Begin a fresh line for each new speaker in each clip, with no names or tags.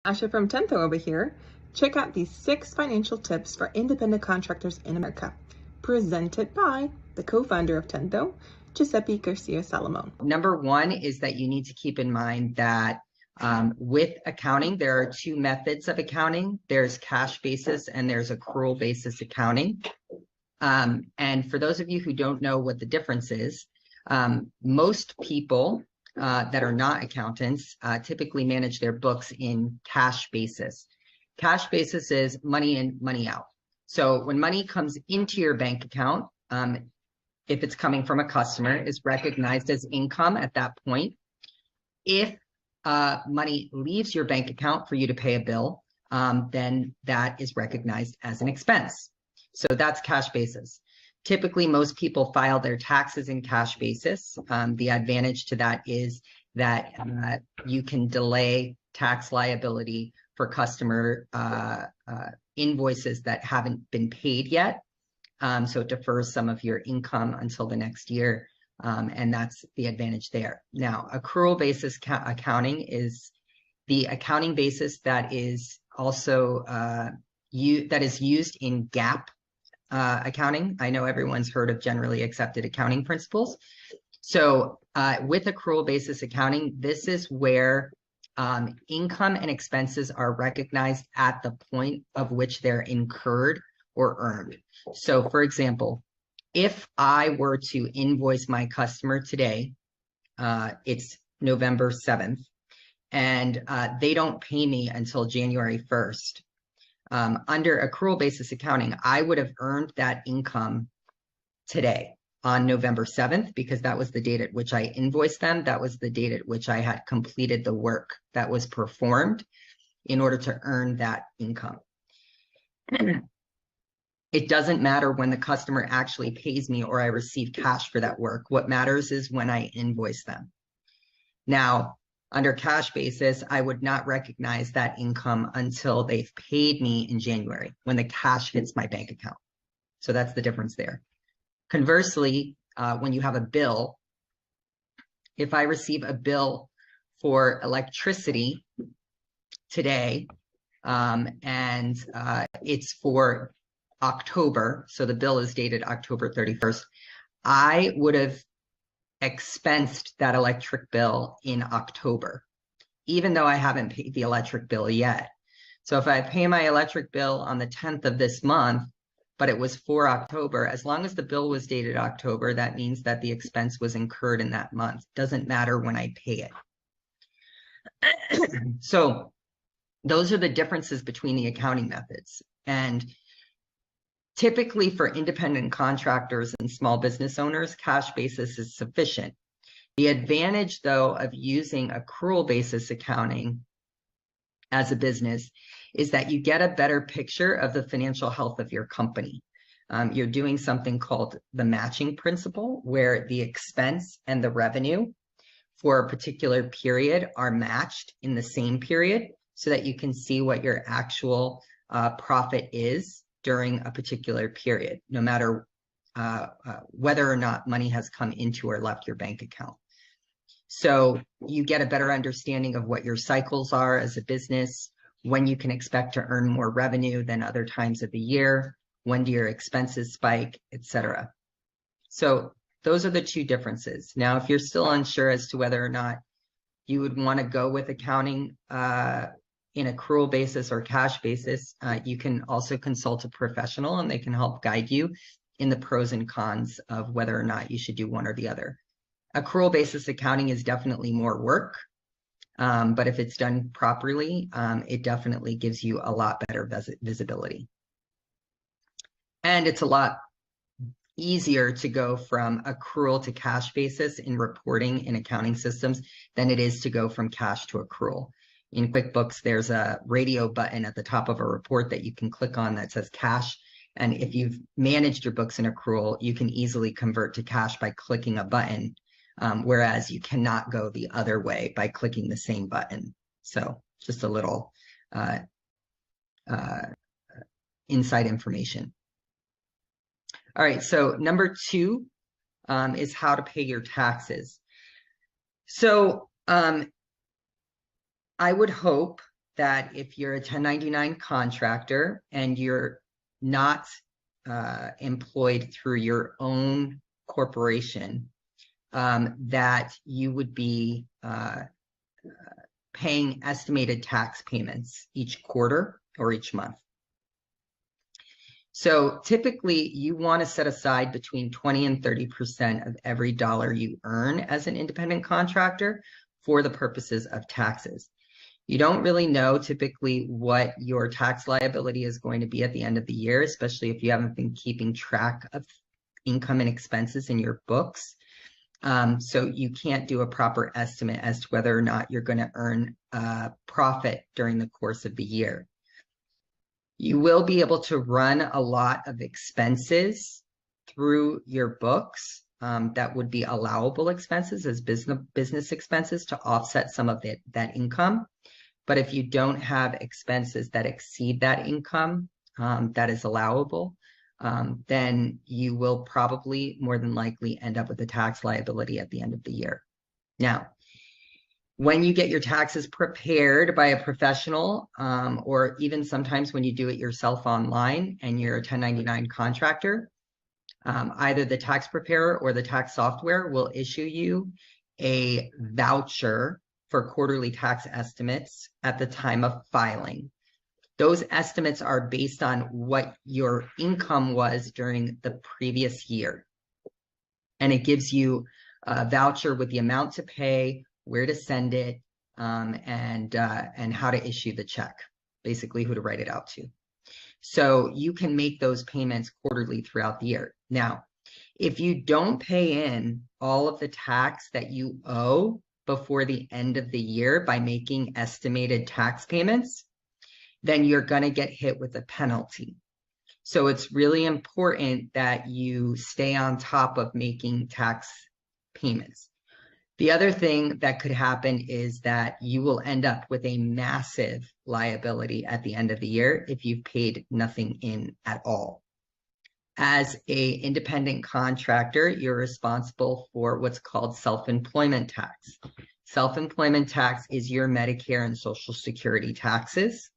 Asha from Tentho over here. Check out these 6 financial tips for independent contractors in America, presented by the co-founder of Tentho, Giuseppe Garcia-Salamone.
Number one is that you need to keep in mind that with accounting, there are 2 methods of accounting. There's cash basis and there's accrual basis accounting. And for those of you who don't know what the difference is, most people that are not accountants typically manage their books in cash basis. Cash basis is money in, money out. So when money comes into your bank account, if it's coming from a customer, is recognized as income at that point. If money leaves your bank account for you to pay a bill, then that is recognized as an expense. So that's cash basis. Typically, most people file their taxes in cash basis. The advantage to that is that you can delay tax liability for customer invoices that haven't been paid yet. So it defers some of your income until the next year, and that's the advantage there. Now, accrual basis accounting is the accounting basis that is also that is used in GAAP accounting. I know everyone's heard of generally accepted accounting principles. So with accrual basis accounting, this is where income and expenses are recognized at the point of which they're incurred or earned. So for example, if I were to invoice my customer today, it's November 7th, and they don't pay me until January 1st. Under accrual basis accounting, I would have earned that income today on November 7th, because that was the date at which I invoiced them. That was the date at which I had completed the work that was performed in order to earn that income. It doesn't matter when the customer actually pays me or I receive cash for that work. What matters is when I invoice them. Now, under cash basis, I would not recognize that income until they've paid me in January, when the cash hits my bank account. So that's the difference there. Conversely, when you have a bill, if I receive a bill for electricity today, and it's for October, so the bill is dated October 31st, I would have expensed that electric bill in October, even though I haven't paid the electric bill yet. So if I pay my electric bill on the 10th of this month, but it was for October, as long as the bill was dated October, that means that the expense was incurred in that month. Doesn't matter when I pay it. So those are the differences between the accounting methods. And typically for independent contractors and small business owners, cash basis is sufficient. The advantage, though, of using accrual basis accounting as a business is that you get a better picture of the financial health of your company. You're doing something called the matching principle, where the expense and the revenue for a particular period are matched in the same period, so that you can see what your actual profit is during a particular period, no matter whether or not money has come into or left your bank account. So you get a better understanding of what your cycles are as a business, when you can expect to earn more revenue than other times of the year, when do your expenses spike, etc. So those are the 2 differences. Now, if you're still unsure as to whether or not you would want to go with accounting in accrual basis or cash basis, you can also consult a professional, and they can help guide you in the pros and cons of whether or not you should do one or the other. Accrual basis accounting is definitely more work, but if it's done properly, it definitely gives you a lot better visibility. And it's a lot easier to go from accrual to cash basis in reporting in accounting systems than it is to go from cash to accrual. In QuickBooks, there's a radio button at the top of a report that you can click on that says cash. And if you've managed your books in accrual, you can easily convert to cash by clicking a button, whereas you cannot go the other way by clicking the same button. So just a little inside information. All right, so number 2 is how to pay your taxes. So I would hope that if you're a 1099 contractor and you're not employed through your own corporation, that you would be paying estimated tax payments each quarter or each month. So typically you want to set aside between 20 and 30% of every dollar you earn as an independent contractor for the purposes of taxes. You don't really know typically what your tax liability is going to be at the end of the year, especially if you haven't been keeping track of income and expenses in your books. So you can't do a proper estimate as to whether or not you're going to earn a profit during the course of the year. You will be able to run a lot of expenses through your books that would be allowable expenses as business expenses to offset some of that income. But if you don't have expenses that exceed that income that is allowable, then you will probably more than likely end up with a tax liability at the end of the year. Now, when you get your taxes prepared by a professional, or even sometimes when you do it yourself online and you're a 1099 contractor, either the tax preparer or the tax software will issue you a voucher for quarterly tax estimates at the time of filing. Those estimates are based on what your income was during the previous year. And it gives you a voucher with the amount to pay, where to send it, and how to issue the check, basically who to write it out to. So you can make those payments quarterly throughout the year. Now, if you don't pay in all of the tax that you owe before the end of the year by making estimated tax payments, then you're going to get hit with a penalty. So it's really important that you stay on top of making tax payments. The other thing that could happen is that you will end up with a massive liability at the end of the year if you've paid nothing in at all. As an independent contractor, you're responsible for what's called self-employment tax. Self-employment tax is your Medicare and Social Security taxes.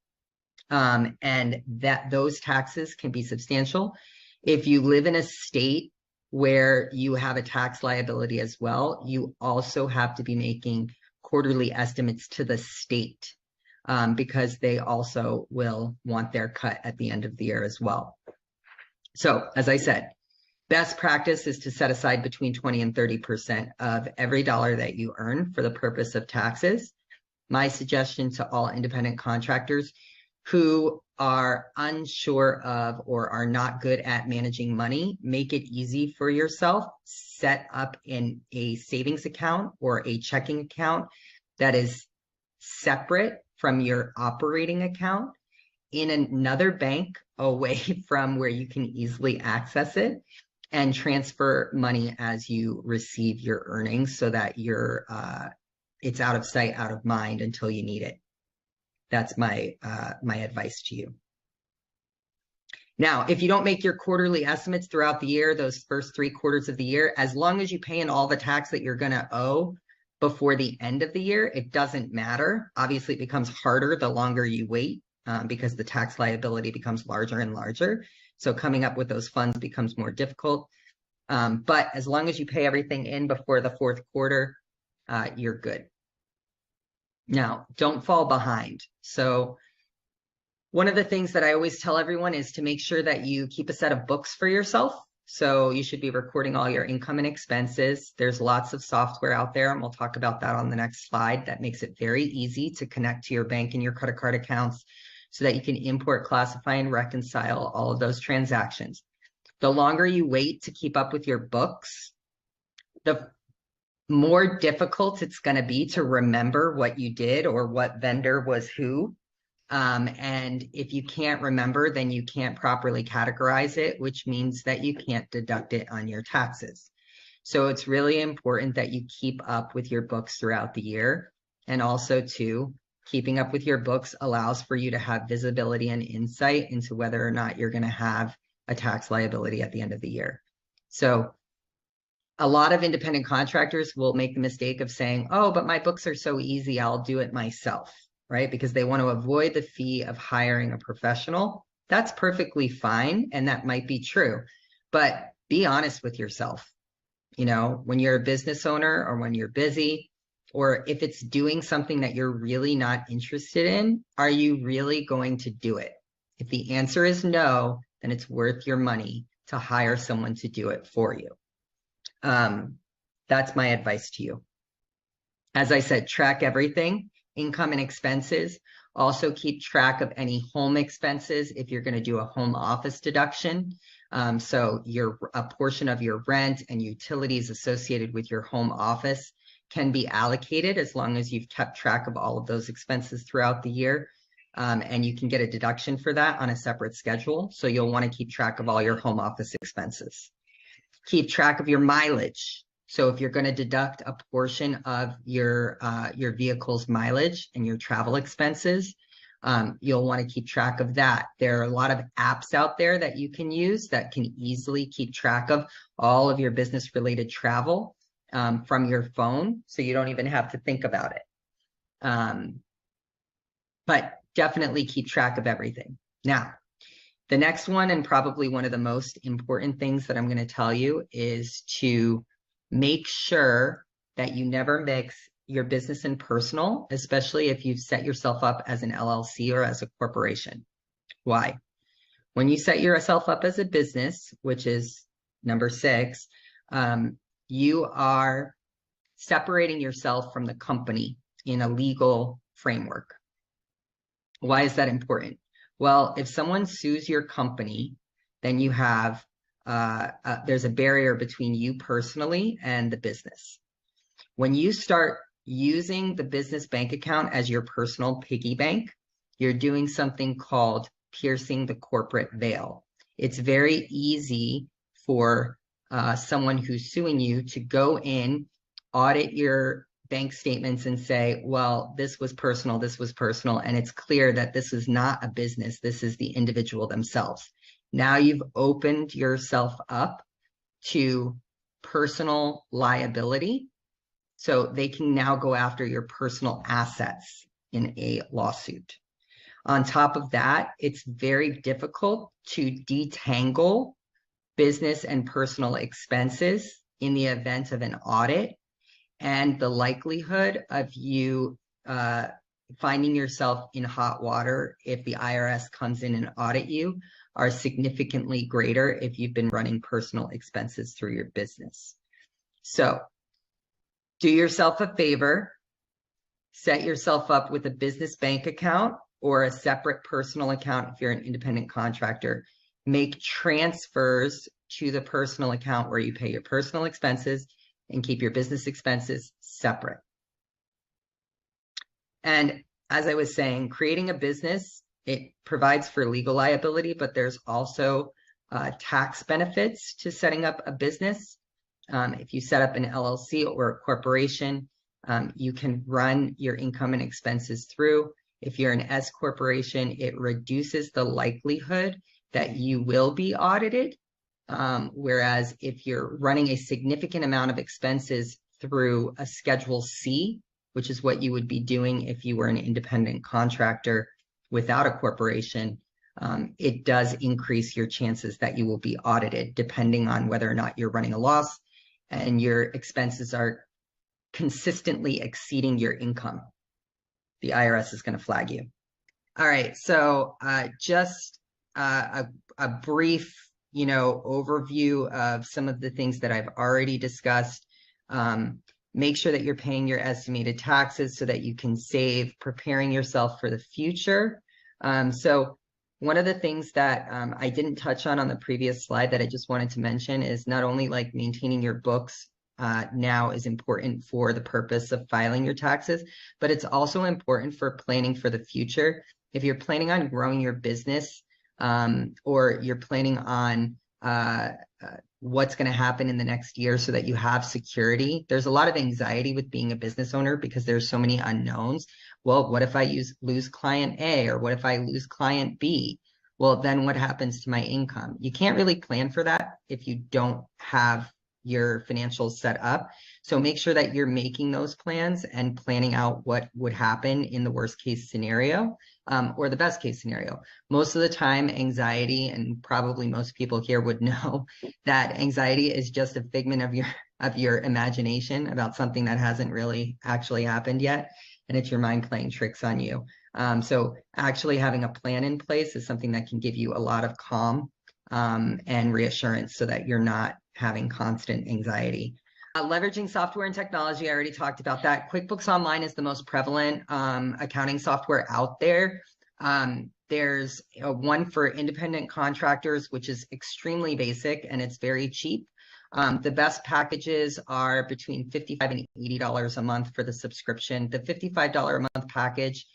And those taxes can be substantial. If you live in a state where you have a tax liability as well, you also have to be making quarterly estimates to the state, because they also will want their cut at the end of the year as well. So as I said, best practice is to set aside between 20 and 30% of every dollar that you earn for the purpose of taxes. My suggestion to all independent contractors who are unsure of or are not good at managing money, make it easy for yourself. Set up in a savings account or a checking account that is separate from your operating account in another bank away from where you can easily access it, and transfer money as you receive your earnings so that you're it's out of sight, out of mind until you need it. That's my advice to you. Now, if you don't make your quarterly estimates throughout the year, those first 3 quarters of the year, as long as you pay in all the tax that you're going to owe before the end of the year, it doesn't matter. Obviously, it becomes harder the longer you wait, because the tax liability becomes larger and larger. So coming up with those funds becomes more difficult. But as long as you pay everything in before the 4th quarter, you're good. Now, don't fall behind. So one of the things that I always tell everyone is to make sure that you keep a set of books for yourself. So you should be recording all your income and expenses. There's lots of software out there, and we'll talk about that on the next slide, that makes it very easy to connect to your bank and your credit card accounts so that you can import, classify, and reconcile all of those transactions. The longer you wait to keep up with your books, the more difficult it's going to be to remember what you did or what vendor was who. And if you can't remember, then you can't properly categorize it, which means that you can't deduct it on your taxes. So it's really important that you keep up with your books throughout the year. And also too, keeping up with your books allows for you to have visibility and insight into whether or not you're going to have a tax liability at the end of the year. So a lot of independent contractors will make the mistake of saying, oh, but my books are so easy, I'll do it myself. right? Because they want to avoid the fee of hiring a professional. That's perfectly fine. And that might be true, but be honest with yourself. You know, when you're a business owner or when you're busy, or if it's doing something that you're really not interested in, are you really going to do it? If the answer is no, then it's worth your money to hire someone to do it for you. That's my advice to you. As I said, track everything, income and expenses. Also keep track of any home expenses if you're going to do a home office deduction. So a portion of your rent and utilities associated with your home office can be allocated as long as you've kept track of all of those expenses throughout the year. And you can get a deduction for that on a separate schedule. So you'll want to keep track of all your home office expenses. Keep track of your mileage. So if you're going to deduct a portion of your vehicle's mileage and your travel expenses, you'll want to keep track of that. There are a lot of apps out there that you can use that can easily keep track of all of your business-related travel from your phone, so you don't even have to think about it. But definitely keep track of everything. Now, the next one, and probably one of the most important things that I'm going to tell you, is to make sure that you never mix your business and personal, especially if you've set yourself up as an LLC or as a corporation. Why? When you set yourself up as a business, which is number 6, you are separating yourself from the company in a legal framework. Why is that important? Well, if someone sues your company, then you have there's a barrier between you personally and the business. When you start using the business bank account as your personal piggy bank, you're doing something called piercing the corporate veil. It's very easy for someone who's suing you to go in, audit your bank statements and say, well, this was personal, and it's clear that this is not a business, this is the individual themselves. Now you've opened yourself up to personal liability, so they can now go after your personal assets in a lawsuit. On top of that, it's very difficult to detangle business and personal expenses in the event of an audit, and the likelihood of you finding yourself in hot water if the IRS comes in and audit you are significantly greater if you've been running personal expenses through your business. So do yourself a favor, set yourself up with a business bank account or a separate personal account if you're an independent contractor. Make transfers to the personal account where you pay your personal expenses and keep your business expenses separate. And as I was saying, creating a business, it provides for legal liability, but there's also tax benefits to setting up a business. If you set up an LLC or a corporation, you can run your income and expenses through. If you're an S corporation, it reduces the likelihood that you will be audited. Whereas if you're running a significant amount of expenses through a Schedule C, which is what you would be doing if you were an independent contractor without a corporation, it does increase your chances that you will be audited, depending on whether or not you're running a loss and your expenses are consistently exceeding your income. The IRS is going to flag you. All right, so just a brief, overview of some of the things that I've already discussed. Make sure that you're paying your estimated taxes so that you can save, preparing yourself for the future. So one of the things that I didn't touch on the previous slide that I just wanted to mention is not only like maintaining your books now is important for the purpose of filing your taxes, but it's also important for planning for the future. If you're planning on growing your business, or you're planning on what's going to happen in the next year so that you have security. There's a lot of anxiety with being a business owner because there's so many unknowns. Well, what if I lose client A, or what if I lose client B? Well, then what happens to my income? You can't really plan for that if you don't have your financials set up. So make sure that you're making those plans and planning out what would happen in the worst case scenario, or the best case scenario. Most of the time, anxiety, and probably most people here would know that anxiety is just a figment of your imagination about something that hasn't really actually happened yet. And it's your mind playing tricks on you. So actually having a plan in place is something that can give you a lot of calm and reassurance so that you're not having constant anxiety. Leveraging software and technology, I already talked about that. QuickBooks Online is the most prevalent accounting software out there. There's one for independent contractors, which is extremely basic and it's very cheap. The best packages are between $55 and $80 a month for the subscription. The $55 a month package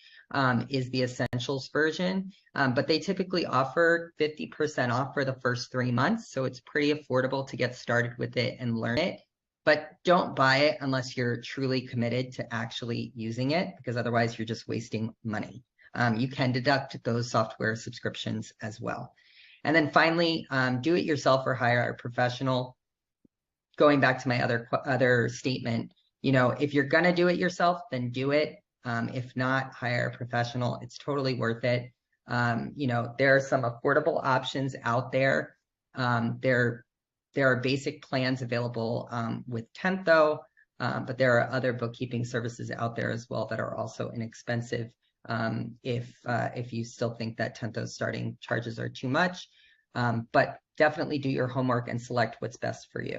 is the essentials version, but they typically offer 50% off for the first 3 months. So it's pretty affordable to get started with it and learn it. But don't buy it unless you're truly committed to actually using it, because otherwise you're just wasting money. You can deduct those software subscriptions as well. And then finally, do it yourself or hire a professional. Going back to my other statement, you know, if you're gonna do it yourself, then do it. If not, hire a professional. It's totally worth it. You know, there are some affordable options out there. There are basic plans available with Tentho, but there are other bookkeeping services out there as well that are also inexpensive if you still think that Tentho's starting charges are too much. But definitely do your homework and select what's best for you.